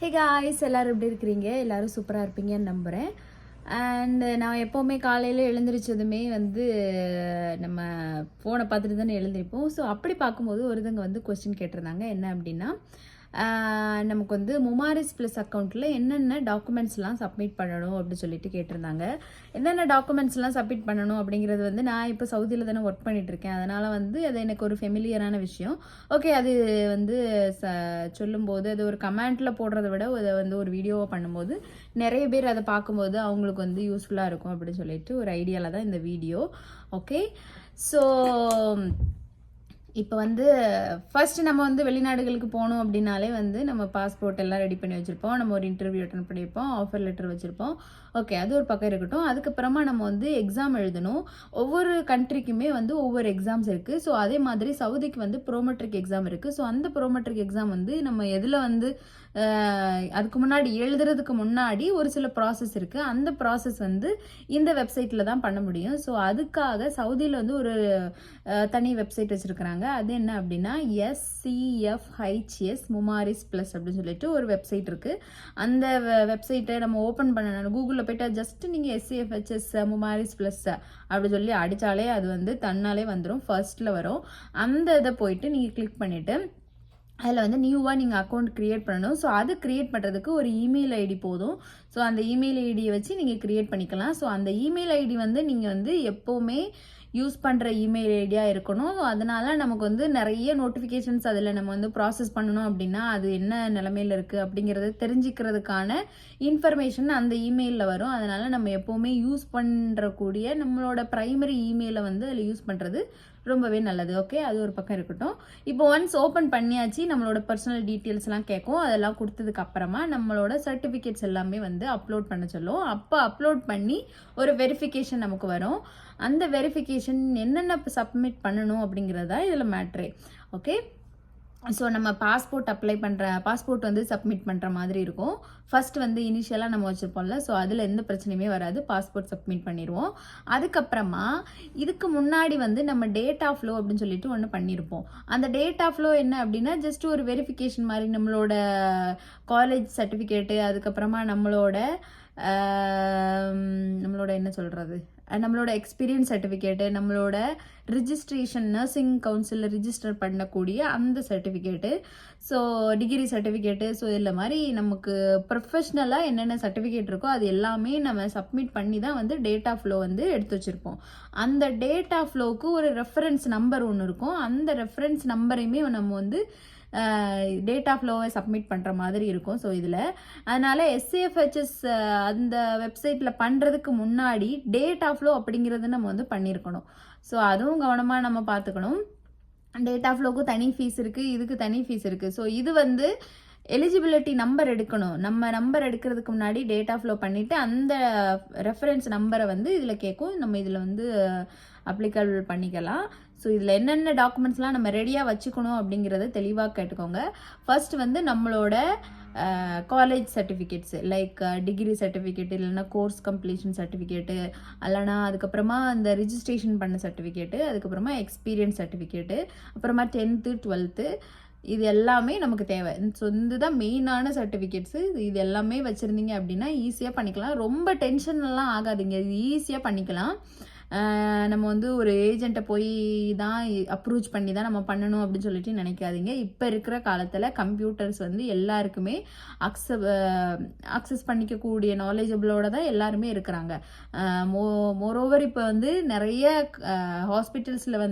Hey guys, எல்லோரும் எப்படி இருக்கிறீங்க? எல்லோரும் சூப்பராக இருப்பீங்கன்னு நம்புகிறேன். அண்ட் நான் எப்போவுமே காலையில் எழுந்திரிச்சதுமே நம்ம ஃபோனை பார்த்துட்டு தானே எழுந்திரிப்போம். ஸோ அப்படி பார்க்கும்போது ஒருத்தங்க கொஸ்டின் கேட்டிருந்தாங்க. என்ன அப்படின்னா, நமக்கு முமாரிஸ் ப்ளஸ் அக்கௌண்ட்டில் என்னென்ன டாக்குமெண்ட்ஸ்லாம் சப்மிட் பண்ணணும் அப்படின்னு சொல்லிட்டு கேட்டிருந்தாங்க. என்னென்ன டாக்குமெண்ட்ஸ்லாம் சப்மிட் பண்ணணும் அப்படிங்கிறது நான் இப்போ சவுதியில் தானே ஒர்க் பண்ணிகிட்ருக்கேன். அதனால் அது எனக்கு ஒரு ஃபெமிலியரான விஷயம். ஓகே, அது சொல்லும்போது அது ஒரு கமெண்ட்டில் போடுறத விட அதை ஒரு வீடியோவை பண்ணும்போது நிறைய பேர் அதை பார்க்கும்போது அவங்களுக்கு யூஸ்ஃபுல்லாக இருக்கும் அப்படின்னு சொல்லிட்டு ஒரு ஐடியாவில் தான் இந்த வீடியோ. ஓகே, ஸோ இப்போ ஃபர்ஸ்ட் நம்ம வெளிநாடுகளுக்கு போகணும் அப்படின்னாலே நம்ம பாஸ்போர்ட் எல்லாம் ரெடி பண்ணி வச்சுருப்போம். நம்ம ஒரு இன்டர்வியூ அட்டன் பண்ணியிருப்போம், ஆஃபர் லெட்டர் வச்சுருப்போம். ஓகே, அது ஒரு பக்கம் இருக்கட்டும். அதுக்கப்புறமா நம்ம எக்ஸாம் எழுதணும். ஒவ்வொரு கண்ட்ரிக்குமே ஒவ்வொரு எக்ஸாம்ஸ் இருக்குது. ஸோ அதே மாதிரி சவுதிக்கு ப்ரோமெட்ரிக் எக்ஸாம் இருக்குது. ஸோ அந்த ப்ரோமெட்ரிக் எக்ஸாம் நம்ம எதில் அதுக்கு முன்னாடி எழுதுறதுக்கு முன்னாடி ஒரு சில ப்ராசஸ் இருக்குது. அந்த ப்ராசஸ் இந்த வெப்சைட்டில் தான் பண்ண முடியும். ஸோ அதுக்காக சவுதியில் ஒரு தனி வெப்சைட் வச்சுருக்குறாங்க. அது என்ன அப்படின்னா SCFHS முமாரிஸ் ப்ளஸ் அப்படின்னு சொல்லிட்டு ஒரு வெப்சைட் இருக்குது. அந்த வெப்சைட்டை நம்ம ஓப்பன் பண்ணணும். கூகுளில் போய்ட்டு ஜஸ்ட் நீங்கள் SCFHS முமாரிஸ் ப்ளஸ் அப்படி சொல்லி அடித்தாலே அது தன்னாலே வந்துடும். ஃபர்ஸ்ட்டில் வரும். அந்த இதை போயிட்டு நீங்கள் கிளிக் பண்ணிவிட்டு அதில் நியூவாக நீங்கள் அக்கௌண்ட் க்ரியேட் பண்ணணும். ஸோ அது க்ரியேட் பண்ணுறதுக்கு ஒரு இமெயில் ஐடி போதும். ஸோ அந்த இமெயில் ஐடியை வச்சு நீங்கள் க்ரியேட் பண்ணிக்கலாம். ஸோ அந்த இமெயில் ஐடி நீங்கள் எப்போவுமே யூஸ் பண்ணுற இமெயில் ஐடியாக இருக்கணும். அதனால நமக்கு நிறைய நோட்டிஃபிகேஷன்ஸ் அதில் நம்ம ப்ராசஸ் பண்ணணும் அப்படின்னா அது என்ன நிலமையில் இருக்குது அப்படிங்கிறத தெரிஞ்சுக்கிறதுக்கான இன்ஃபர்மேஷன் அந்த இமெயிலில் வரும். அதனால் நம்ம எப்போவுமே யூஸ் பண்ணுறக்கூடிய நம்மளோட ப்ரைமரி இமெயிலை அதில் யூஸ் பண்ணுறது ரொம்பவே நல்லது. ஓகே, அது ஒரு பக்கம் இருக்கட்டும். இப்போ ஒன்ஸ் ஓப்பன் பண்ணியாச்சு, நம்மளோட பர்சனல் டீட்டெயில்ஸ்லாம் கேட்கும். அதெல்லாம் கொடுத்ததுக்கு அப்புறமா நம்மளோட சர்டிஃபிகேட்ஸ் எல்லாமே அப்லோட் பண்ண சொல்லும். அப்போ அப்லோட் பண்ணி ஒரு வெரிஃபிகேஷன் நமக்கு வரும். அந்த வெரிஃபிகேஷன் என்னென்ன சப்மிட் பண்ணணும் அப்படிங்கிறதா இதில் மேட்ரே. ஓகே, ஸோ நம்ம பாஸ்போர்ட் சப்மிட் பண்ணுற மாதிரி இருக்கும். ஃபர்ஸ்ட் இனிஷியலாக நம்ம வச்சுருப்போம்ல, ஸோ அதில் எந்த பிரச்சனையுமே வராது. பாஸ்போர்ட் சப்மிட் பண்ணிடுவோம். அதுக்கப்புறமா இதுக்கு முன்னாடி நம்ம டேட் ஆஃப் ஃப்ளோ அப்படின்னு சொல்லிட்டு ஒன்று பண்ணியிருப்போம். அந்த டேட் ஆஃப் ஃப்ளோ என்ன அப்படின்னா ஜஸ்ட் ஒரு வெரிஃபிகேஷன் மாதிரி நம்மளோட காலேஜ் சர்டிஃபிகேட்டு, அதுக்கப்புறமா நம்மளோட என்ன சொல்கிறது, நம்மளோட எக்ஸ்பீரியன்ஸ் சர்டிஃபிகேட்டு, நம்மளோட ரிஜிஸ்ட்ரேஷன் நர்சிங் கவுன்சிலில் ரிஜிஸ்டர் பண்ணக்கூடிய அந்த certificate, so degree certificate, so இதில் மாதிரி நமக்கு ப்ரொஃபஷ்னலாக என்னென்ன சர்டிஃபிகேட் இருக்கோ அது எல்லாமே நம்ம சப்மிட் பண்ணி தான் டேட் ஆஃப் ஃப்ளோ எடுத்து வச்சுருப்போம். அந்த டேட் ஆஃப் ஃப்ளோவுக்கு ஒரு ரெஃபரன்ஸ் நம்பர் ஒன்று இருக்கும். அந்த ரெஃபரன்ஸ் நம்பரையுமே நம்ம டேட்டா ஃப்ளோவை சப்மிட் பண்ணுற மாதிரி இருக்கும். ஸோ இதில் அதனால் SCFHS அந்த வெப்சைட்டில் பண்ணுறதுக்கு முன்னாடி டேட்டா ஃப்ளோ அப்படிங்கிறது நம்ம பண்ணியிருக்கணும். ஸோ அதுவும் கவனமாக நம்ம பார்த்துக்கணும். டேட்டா ஃப்ளோவுக்கு தனி ஃபீஸ் இருக்குது, இதுக்கு தனி ஃபீஸ் இருக்குது. ஸோ இது எலிஜிபிலிட்டி நம்பர் எடுக்கணும். நம்ம நம்பர் எடுக்கிறதுக்கு முன்னாடி டேட்டா ஃப்ளோ பண்ணிவிட்டு அந்த ரெஃபரன்ஸ் நம்பரை இதில் கேட்கும். நம்ம இதில் அப்ளிகபிள் பண்ணிக்கலாம். ஸோ இதில் என்னென்ன டாக்குமெண்ட்ஸ்லாம் நம்ம ரெடியாக வச்சுக்கணும் அப்படிங்கிறத தெளிவாக கேட்டுக்கோங்க. ஃபர்ஸ்ட் நம்மளோட college certificates like degree certificate, இல்லைனா கோர்ஸ் கம்ப்ளீஷன் சர்டிஃபிகேட்டு, இல்லைனா அதுக்கப்புறமா அந்த ரிஜிஸ்ட்ரேஷன் பண்ண சர்டிஃபிகேட்டு, அதுக்கப்புறமா எக்ஸ்பீரியன்ஸ் சர்டிஃபிகேட்டு, அப்புறமா 10th 12th இது எல்லாமே நமக்கு தேவை. ஸோ இதுதான் மெயினான சர்டிஃபிகேட்ஸு. இது எல்லாமே வச்சுருந்தீங்க அப்படின்னா ஈஸியாக பண்ணிக்கலாம். ரொம்ப டென்ஷன்லாம் ஆகாதீங்க, இது ஈஸியாக பண்ணிக்கலாம். நம்ம ஒரு ஏஜெண்ட்டை போய் தான் அப்ரோச் பண்ணி தான் நம்ம பண்ணணும் அப்படின்னு சொல்லிட்டு நினைக்காதீங்க. இப்போ இருக்கிற காலத்தில் கம்ப்யூட்டர்ஸ் எல்லாருக்குமே அக்சஸ் பண்ணிக்கக்கூடிய நாலேஜபிளோட தான் எல்லாருமே இருக்கிறாங்க. மோரோவர் இப்போ நிறைய ஹாஸ்பிட்டல்ஸில்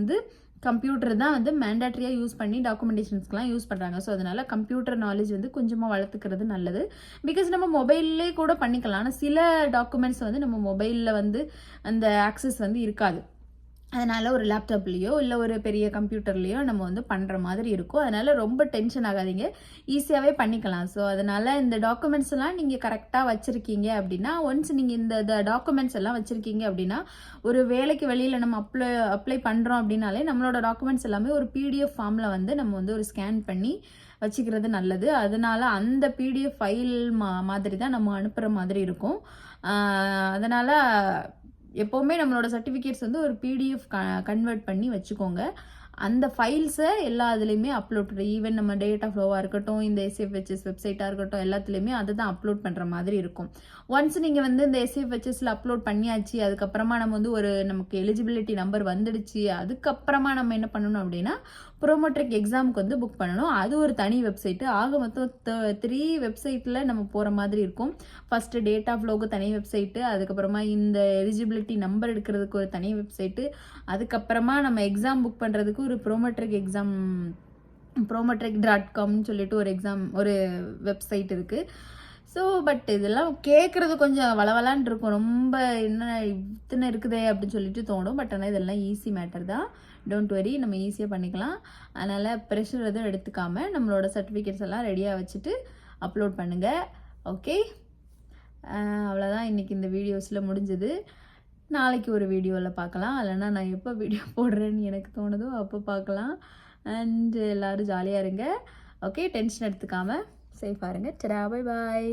கம்ப்யூட்டர் தான் மேண்டேட்ரியாக யூஸ் பண்ணி டாக்குமெண்டேஷன்ஸ்க்குலாம் யூஸ் பண்ணுறாங்க. ஸோ அதனால் கம்ப்யூட்டர் நாலேஜ் கொஞ்சமாக வளர்த்துக்கிறது நல்லது. பிகாஸ் நம்ம மொபைல்லே கூட பண்ணிக்கலாம். ஆனால் சில டாக்குமெண்ட்ஸ் நம்ம மொபைலில் அந்த ஆக்சஸ் இருக்காது. அதனால் ஒரு லேப்டாப்லேயோ இல்லை ஒரு பெரிய கம்ப்யூட்டர்லேயோ நம்ம பண்ணுற மாதிரி இருக்கும். அதனால் ரொம்ப டென்ஷன் ஆகாதீங்க, ஈஸியாகவே பண்ணிக்கலாம். ஸோ அதனால் இந்த டாக்குமெண்ட்ஸ் எல்லாம் நீங்கள் கரெக்டாக வச்சுருக்கீங்க அப்படின்னா, ஒன்ஸ் நீங்கள் இந்த டாக்குமெண்ட்ஸ் எல்லாம் வச்சுருக்கீங்க அப்படின்னா, ஒரு வேலைக்கு வெளியில் நம்ம அப்ளை பண்ணுறோம் அப்படின்னாலே நம்மளோட டாக்குமெண்ட்ஸ் எல்லாமே ஒரு PDF ஃபார்மில் நம்ம ஒரு ஸ்கேன் பண்ணி வச்சுக்கிறது நல்லது. அதனால் அந்த PDF ஃபைல் மாதிரி தான் நம்ம அனுப்புகிற மாதிரி இருக்கும். அதனால் எப்போவுமே நம்மளோட சர்டிஃபிகேட்ஸ் ஒரு PDF கன்வெர்ட் பண்ணி வச்சுக்கோங்க. அந்த ஃபைல்ஸை எல்லா இதுலேயுமே அப்லோட் பண்ணுறோம். ஈவன் நம்ம டேட்டா ஃப்ளோவாக இருக்கட்டும், இந்த எஸ்எஃப்ஹெச்எஸ் வெப்சைட்டாக இருக்கட்டும், எல்லாத்துலேயுமே அதை தான் அப்லோட் பண்ணுற மாதிரி இருக்கும். ஒன்ஸ் நீங்கள் வந்து இந்த எஸ்எஃப்ஹெச்எஸில் அப்லோட் பண்ணியாச்சு, அதுக்கப்புறமா நம்ம வந்து நமக்கு எலிஜிபிலிட்டி நம்பர் வந்துடுச்சு, அதுக்கப்புறமா நம்ம என்ன பண்ணணும் அப்படின்னா ப்ரோமோட்ரிக் எக்ஸாமுக்கு வந்து புக் பண்ணணும். அது ஒரு தனி வெப்சைட்டு. ஆக மொத்தம் 3 வெப்சைட்டில் நம்ம போகிற மாதிரி இருக்கும். ஃபஸ்ட்டு டேட்டா ஃப்ளோவுக்கு தனி வெப்சைட்டு, அதுக்கப்புறமா இந்த எலிஜிபிலிட்டி நம்பர் எடுக்கிறதுக்கு ஒரு தனி வெப்சைட்டு, அதுக்கப்புறமா நம்ம எக்ஸாம் புக் பண்ணுறதுக்கு ஒரு ப்ரோமோட்ரிக்.comனு சொல்லிட்டு ஒரு வெப்சைட் இருக்குது. ஸோ பட் இதெல்லாம் கேட்குறது கொஞ்சம் வளவலான் இருக்கும். ரொம்ப என்ன இத்தனை இருக்குதே அப்படின்னு சொல்லிட்டு தோணும். பட் ஆனால் இதெல்லாம் ஈஸி மேட்டர் தான். டோன்ட் வரி, நம்ம ஈஸியாக பண்ணிக்கலாம். அதனால் ப்ரெஷர் எதுவும் எடுத்துக்காம நம்மளோட சர்டிஃபிகேட்ஸ் எல்லாம் ரெடியாக வச்சுட்டு அப்லோட் பண்ணுங்கள். ஓகே, அவ்வளோதான் இன்றைக்கி இந்த வீடியோஸில் முடிஞ்சது. நாளைக்கு ஒரு வீடியோவில் பார்க்கலாம். இல்லைனா நான் எப்போ வீடியோ போடுறேன்னு எனக்கு தோணுதோ அப்போ பார்க்கலாம். அண்ட் எல்லோரும் ஜாலியாக இருங்க. ஓகே, டென்ஷன் எடுத்துக்காமல் சேஃபாக இருங்க. டடா, பை பாய்.